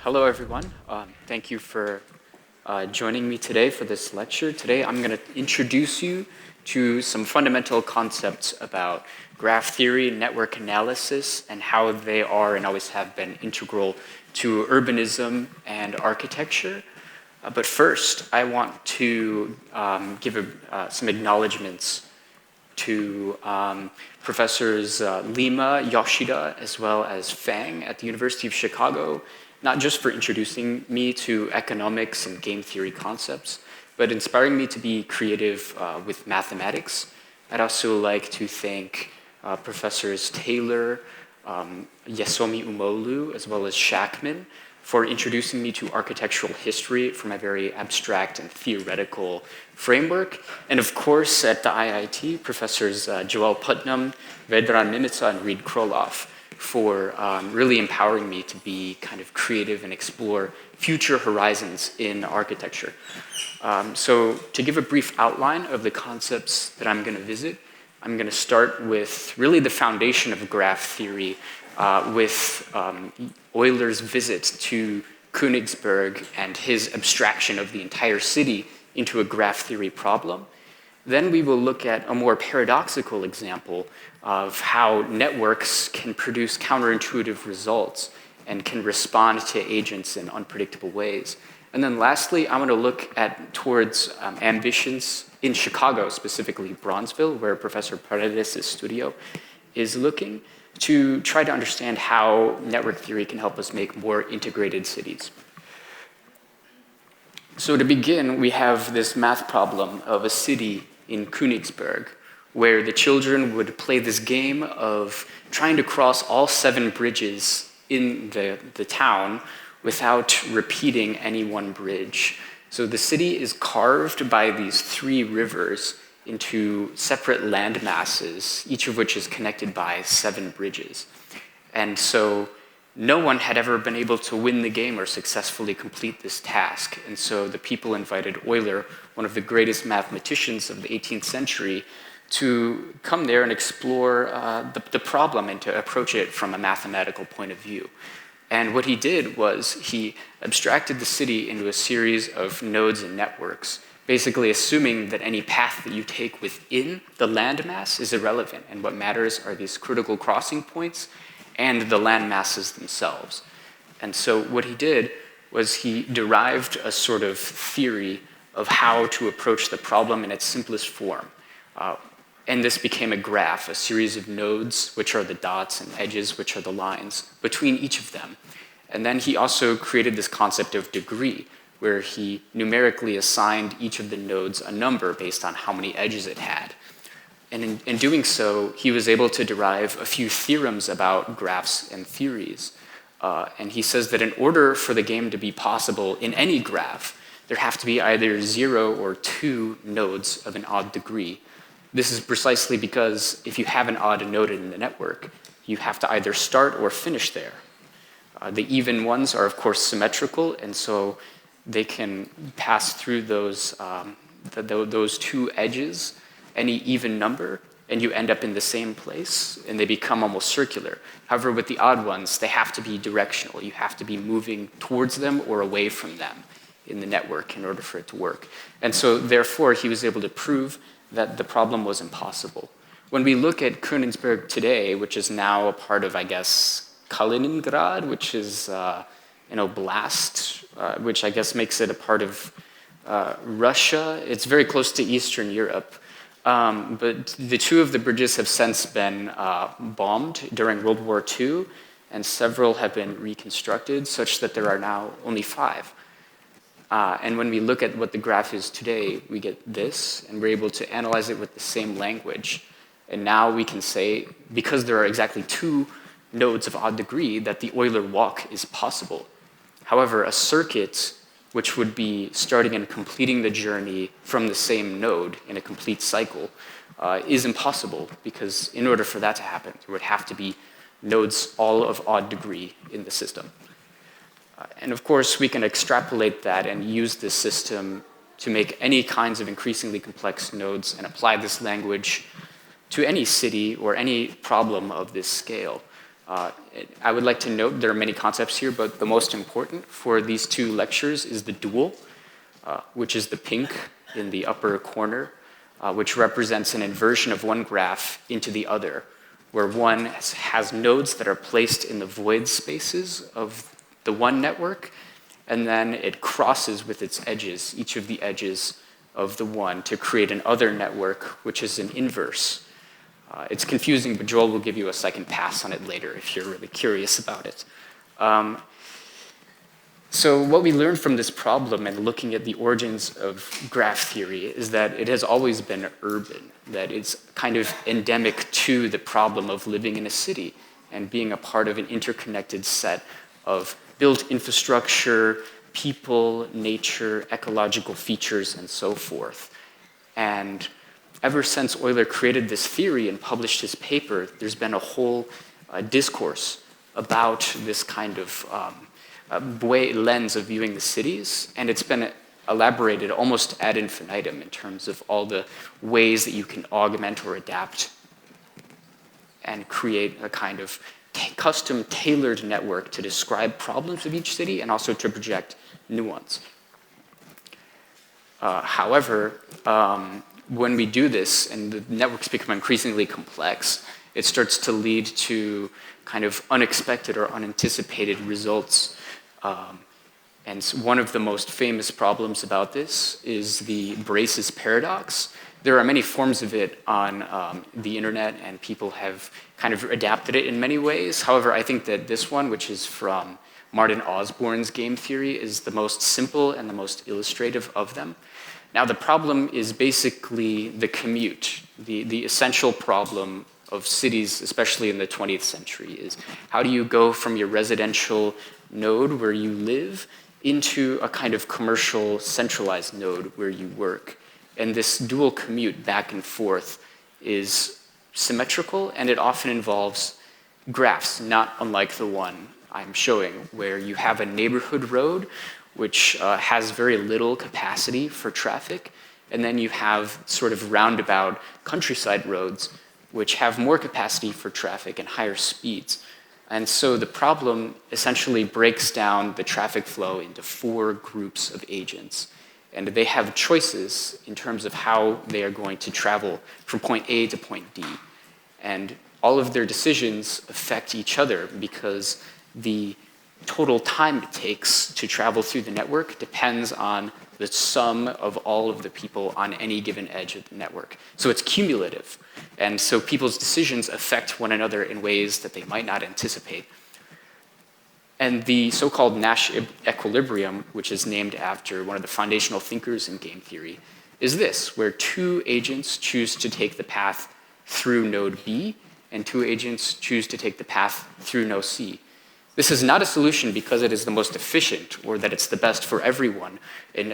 Hello, everyone. Thank you for joining me today for this lecture. Today, I'm going to introduce you to some fundamental concepts about graph theory, network analysis, and how they are and always have been integral to urbanism and architecture. But first, I want to give some acknowledgements to Professors Lima, Yoshida, as well as Fang at the University of Chicago, not just for introducing me to economics and game theory concepts, but inspiring me to be creative with mathematics. I'd also like to thank Professors Taylor, Yesomi Umolu, as well as Shackman for introducing me to architectural history from a very abstract and theoretical framework. And of course, at the IIT, Professors Joel Putnam, Vedran Mimica, and Reed Kroloff for really empowering me to be kind of creative and explore future horizons in architecture. So to give a brief outline of the concepts that I'm going to visit, I'm going to start with really the foundation of graph theory with Euler's visit to Königsberg and his abstraction of the entire city into a graph theory problem. Then we will look at a more paradoxical example of how networks can produce counterintuitive results and can respond to agents in unpredictable ways. And then lastly, I want to look towards ambitions in Chicago, specifically Bronzeville, where Professor Paredes' studio is looking to try to understand how network theory can help us make more integrated cities. So to begin, we have this math problem of a city in Königsberg, where the children would play this game of trying to cross all 7 bridges in the town without repeating any one bridge. So the city is carved by these 3 rivers into separate land masses, each of which is connected by 7 bridges. And so no one had ever been able to win the game or successfully complete this task. And so the people invited Euler, one of the greatest mathematicians of the 18th century, to come there and explore the problem and to approach it from a mathematical point of view. And what he did was he abstracted the city into a series of nodes and networks, basically assuming that any path that you take within the landmass is irrelevant, and what matters are these critical crossing points and the land masses themselves. And so what he did was he derived a sort of theory of how to approach the problem in its simplest form. And this became a graph, a series of nodes, which are the dots, and edges, which are the lines, between each of them. And then he also created this concept of degree, where he numerically assigned each of the nodes a number based on how many edges it had. And in doing so, he was able to derive a few theorems about graphs and theories. And he says that in order for the game to be possible in any graph, there have to be either 0 or 2 nodes of an odd degree. This is precisely because if you have an odd node in the network, you have to either start or finish there. The even ones are, of course, symmetrical, and so they can pass through those 2 edges, any even number, and you end up in the same place, and they become almost circular. However, with the odd ones, they have to be directional. You have to be moving towards them or away from them in the network in order for it to work. And so, therefore, he was able to prove that the problem was impossible. When we look at Königsberg today, which is now a part of, I guess, Kaliningrad, which is an oblast, which I guess makes it a part of Russia. It's very close to Eastern Europe. But the 2 of the bridges have since been bombed during World War II, and several have been reconstructed, such that there are now only 5. And when we look at what the graph is today, we get this, and we're able to analyze it with the same language. And now we can say, because there are exactly 2 nodes of odd degree, that the Euler walk is possible. However, a circuit which would be starting and completing the journey from the same node in a complete cycle is impossible, because in order for that to happen, there would have to be nodes all of odd degree in the system. And of course, we can extrapolate that and use this system to make any kinds of increasingly complex nodes and apply this language to any city or any problem of this scale. I would like to note there are many concepts here, but the most important for these two lectures is the dual, which is the pink in the upper corner, which represents an inversion of one graph into the other, where one has nodes that are placed in the void spaces of the one network, and then it crosses with its edges, each of the edges of the one, to create an other network, which is an inverse. It's confusing, but Joel will give you a second pass on it later if you're really curious about it. So what we learned from this problem and looking at the origins of graph theory is that it has always been urban, that it's kind of endemic to the problem of living in a city and being a part of an interconnected set of built infrastructure, people, nature, ecological features, and so forth. And ever since Euler created this theory and published his paper, there's been a whole discourse about this kind of lens of viewing the cities, and it's been elaborated almost ad infinitum in terms of all the ways that you can augment or adapt and create a kind of custom tailored network to describe problems of each city and also to project new ones. However, when we do this and the networks become increasingly complex, it starts to lead to kind of unexpected or unanticipated results. And one of the most famous problems about this is the braces paradox. There are many forms of it on the internet, and people have kind of adapted it in many ways. However, I think that this one, which is from Martin Osborne's game theory, is the most simple and the most illustrative of them. Now, the problem is basically the commute. The essential problem of cities, especially in the 20th century, is how do you go from your residential node where you live into a kind of commercial centralized node where you work. And this dual commute back and forth is symmetrical, and it often involves graphs, not unlike the one I'm showing, where you have a neighborhood road which has very little capacity for traffic, and then you have sort of roundabout countryside roads which have more capacity for traffic and higher speeds. And so the problem essentially breaks down the traffic flow into 4 groups of agents. And they have choices in terms of how they are going to travel from point A to point D. And all of their decisions affect each other because the total time it takes to travel through the network depends on the sum of all of the people on any given edge of the network. So it's cumulative. And so people's decisions affect one another in ways that they might not anticipate. And the so-called Nash equilibrium, which is named after one of the foundational thinkers in game theory, is this, where 2 agents choose to take the path through node B, and 2 agents choose to take the path through node C. This is not a solution because it is the most efficient or that it's the best for everyone and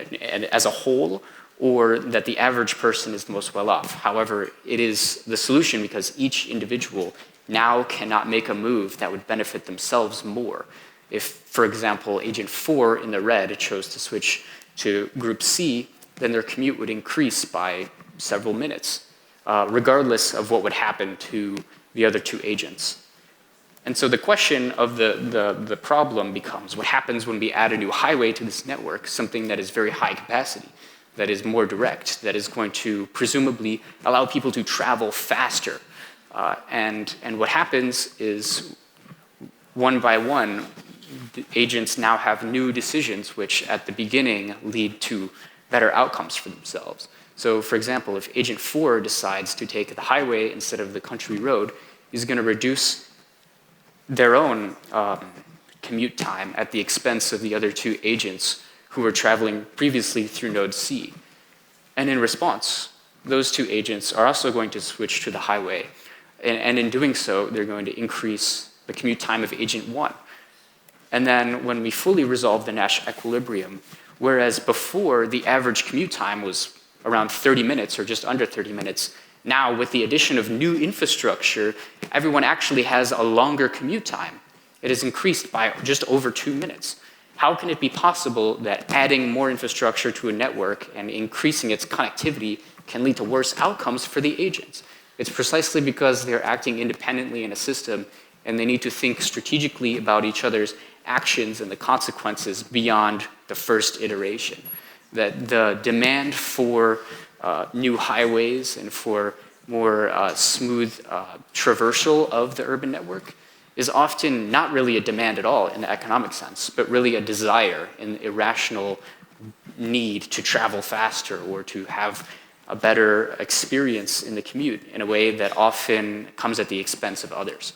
as a whole, or that the average person is the most well off. However, it is the solution because each individual now cannot make a move that would benefit themselves more. If, for example, agent 4 in the red chose to switch to group C, then their commute would increase by several minutes, regardless of what would happen to the other 2 agents. And so the question of the problem becomes, what happens when we add a new highway to this network, something that is very high capacity, that is more direct, that is going to presumably allow people to travel faster. And what happens is, one by one, the agents now have new decisions which at the beginning lead to better outcomes for themselves. So for example, if agent 4 decides to take the highway instead of the country road, he's going to reduce their own commute time at the expense of the other 2 agents who were traveling previously through node C. And in response, those 2 agents are also going to switch to the highway. And in doing so, they're going to increase the commute time of agent 1. And then when we fully resolve the Nash equilibrium, whereas before the average commute time was around 30 minutes or just under 30 minutes, now with the addition of new infrastructure, everyone actually has a longer commute time. It has increased by just over 2 minutes. How can it be possible that adding more infrastructure to a network and increasing its connectivity can lead to worse outcomes for the agents? It's precisely because they're acting independently in a system and they need to think strategically about each other's actions and the consequences beyond the first iteration. That the demand for new highways and for more smooth traversal of the urban network is often not really a demand at all in the economic sense, but really a desire, an irrational need to travel faster or to have a better experience in the commute in a way that often comes at the expense of others.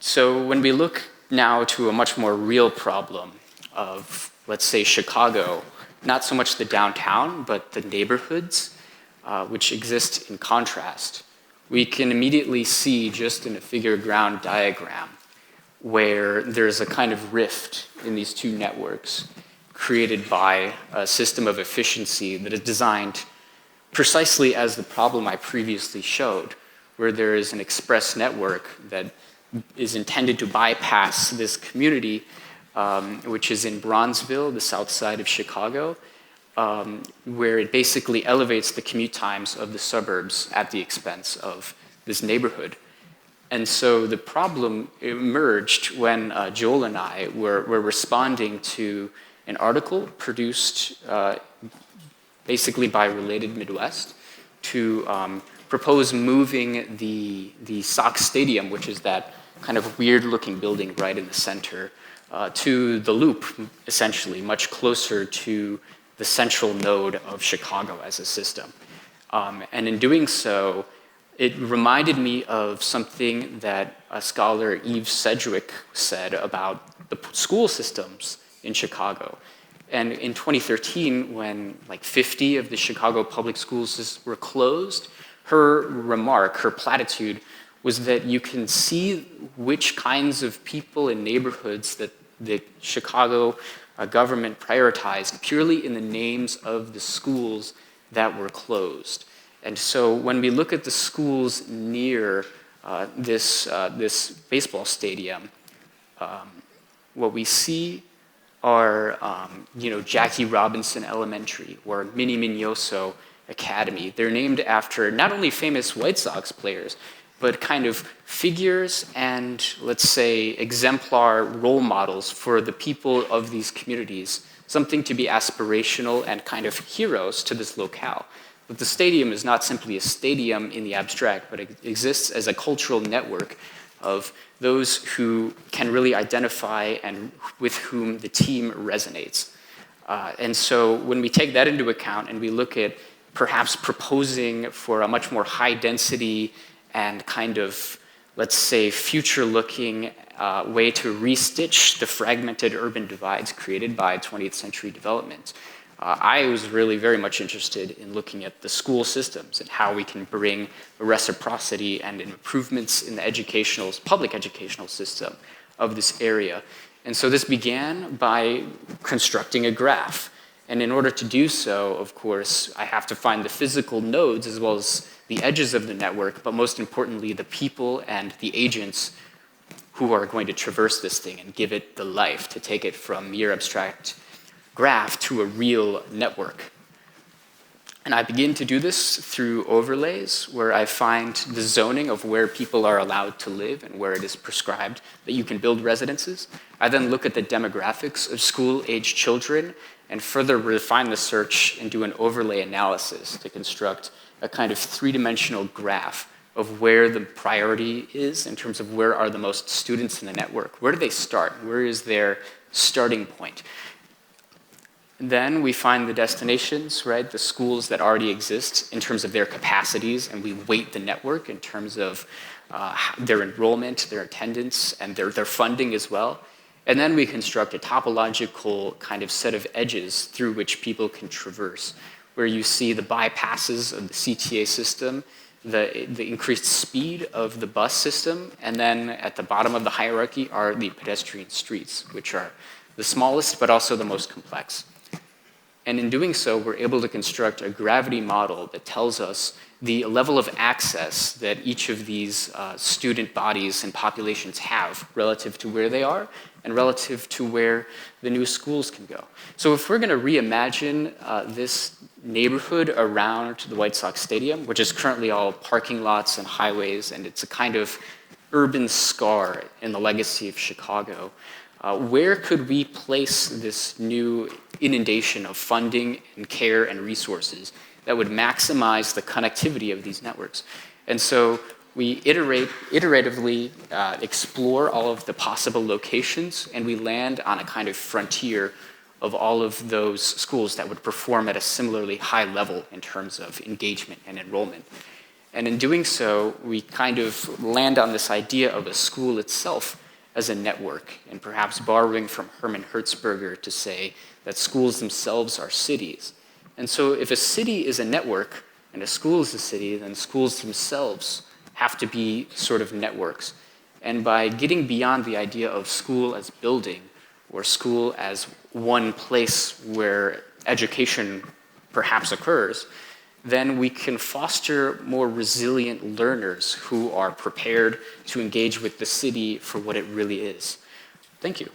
So when we look now to a much more real problem of, let's say, Chicago, not so much the downtown, but the neighborhoods, which exist in contrast, we can immediately see just in a figure ground diagram where there's a kind of rift in these two networks created by a system of efficiency that is designed precisely as the problem I previously showed, where there is an express network that is intended to bypass this community, which is in Bronzeville, the south side of Chicago, where it basically elevates the commute times of the suburbs at the expense of this neighborhood. And so the problem emerged when Joel and I were responding to an article produced basically by Related Midwest to propose moving the Sox Stadium, which is that kind of weird-looking building right in the center, to the Loop, essentially, much closer to the central node of Chicago as a system. And in doing so, it reminded me of something that a scholar, Eve Sedgwick, said about the school systems in Chicago. And in 2013, when like 50 of the Chicago public schools were closed, her remark, her platitude, was that you can see which kinds of people in neighborhoods that the Chicago government prioritized purely in the names of the schools that were closed. And so when we look at the schools near this baseball stadium, what we see are Jackie Robinson Elementary or Minnie Mignoso Academy. They're named after not only famous White Sox players, but kind of figures and, let's say, exemplar role models for the people of these communities, something to be aspirational and kind of heroes to this locale. But the stadium is not simply a stadium in the abstract, but it exists as a cultural network of those who can really identify and with whom the team resonates. And so when we take that into account and we look at perhaps proposing for a much more high density and kind of, let's say, future-looking way to restitch the fragmented urban divides created by 20th century development, I was really very much interested in looking at the school systems and how we can bring a reciprocity and improvements in the public educational system of this area. And so this began by constructing a graph. And in order to do so, of course, I have to find the physical nodes as well as the edges of the network, but most importantly, the people and the agents who are going to traverse this thing and give it the life, to take it from mere abstract graph to a real network. And I begin to do this through overlays where I find the zoning of where people are allowed to live and where it is prescribed that you can build residences. I then look at the demographics of school-aged children and further refine the search and do an overlay analysis to construct a kind of three-dimensional graph of where the priority is in terms of where are the most students in the network. Where do they start? Where is their starting point? Then we find the destinations, right? The schools that already exist in terms of their capacities, and we weight the network in terms of their enrollment, their attendance, and their funding as well. And then we construct a topological kind of set of edges through which people can traverse, where you see the bypasses of the CTA system, the increased speed of the bus system, and then at the bottom of the hierarchy are the pedestrian streets, which are the smallest but also the most complex. And in doing so, we're able to construct a gravity model that tells us the level of access that each of these student bodies and populations have relative to where they are and relative to where the new schools can go. So if we're going to reimagine this neighborhood around the White Sox Stadium, which is currently all parking lots and highways, and it's a kind of urban scar in the legacy of Chicago. Where could we place this new inundation of funding and care and resources that would maximize the connectivity of these networks? And so we iteratively explore all of the possible locations, and we land on a kind of frontier of all of those schools that would perform at a similarly high level in terms of engagement and enrollment. And in doing so, we kind of land on this idea of a school itself as a network, and perhaps borrowing from Hermann Hertzberger to say that schools themselves are cities. And so if a city is a network and a school is a city, then schools themselves have to be sort of networks. And by getting beyond the idea of school as building, or school as one place where education perhaps occurs, then we can foster more resilient learners who are prepared to engage with the city for what it really is. Thank you.